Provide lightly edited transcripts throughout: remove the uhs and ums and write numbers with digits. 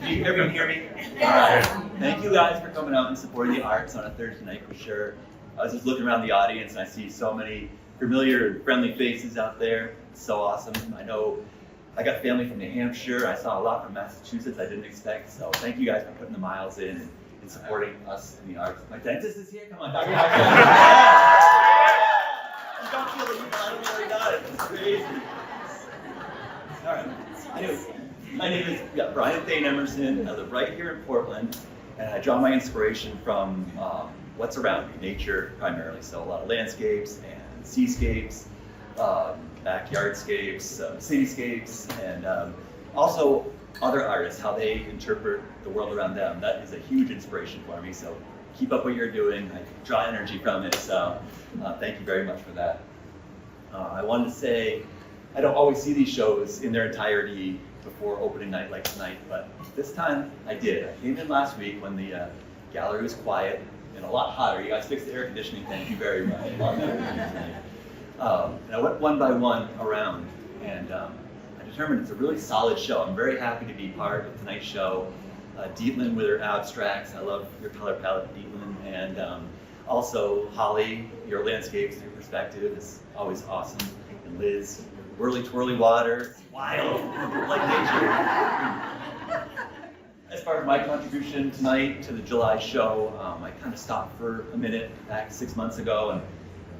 Everyone hear me? All right. Thank you guys for coming out and supporting the arts on a Thursday night for sure. I was just looking around the audience and I see so many familiar and friendly faces out there. It's so awesome. I know I got family from New Hampshire. I saw a lot from Massachusetts I didn't expect. So thank you guys for putting the miles in and supporting us in the arts. My dentist is here. Come on, Dr. You don't feel it. I don't really got it. It's crazy. All right. Anyways, my name is Brian Thane Emerson. I live right here in Portland, and I draw my inspiration from what's around me, nature primarily. So a lot of landscapes and seascapes, backyardscapes, cityscapes, and also other artists, how they interpret the world around them. That is a huge inspiration for me. So keep up what you're doing. I draw energy from it. So thank you very much for that. I wanted to say, I don't always see these shows in their entirety before opening night like tonight, but this time I did. I came in last week when the gallery was quiet and a lot hotter. You guys fixed the air conditioning, thank you very much. And I went one by one around, and I determined it's a really solid show. I'm very happy to be part of tonight's show. Dietland with her abstracts, I love your color palette, Dietland, and also Holly, your landscapes, your perspective is always awesome, and Liz, whirly twirly water, it's wild, like nature. As part of my contribution tonight to the July show, I kind of stopped for a minute back 6 months ago, and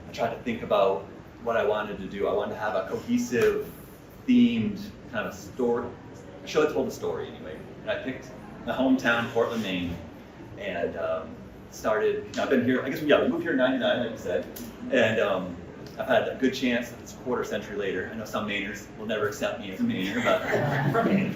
I tried to think about what I wanted to do. I wanted to have a cohesive, themed kind of story, a show that told a story anyway. And I picked my hometown, Portland, Maine, and started, I've been here, I guess, we moved here in '99, like you said, and I've had a good chance that it's a quarter century later. I know some Mainers will never accept me as a Mainer, but I'm from Maine.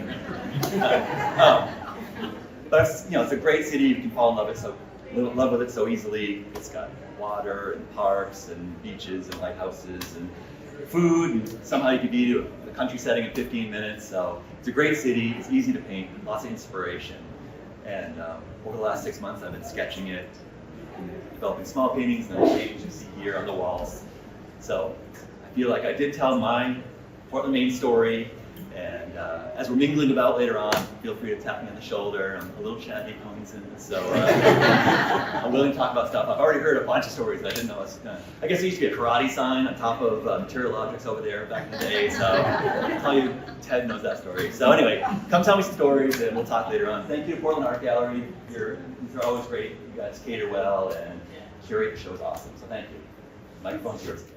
But it's a great city. You can fall in love with it so easily. It's got water and parks and beaches and lighthouses and food, and somehow you can be to a country setting in 15 minutes. So it's a great city. It's easy to paint. Lots of inspiration. And over the last 6 months, I've been sketching it, and developing small paintings, and the paintings you see here on the walls. So I feel like I did tell my Portland, Maine story, and as we're mingling about later on, feel free to tap me on the shoulder. I'm a little chatty, so I'm willing to talk about stuff. I've already heard a bunch of stories that I didn't know. I guess there used to be a karate sign on top of material objects over there back in the day, so I'll tell you, Ted knows that story. So anyway, come tell me some stories, and we'll talk later on. Thank you to Portland Art Gallery. These are always great. You guys cater well, and curate the show is awesome, so thank you. Microphone's yours again.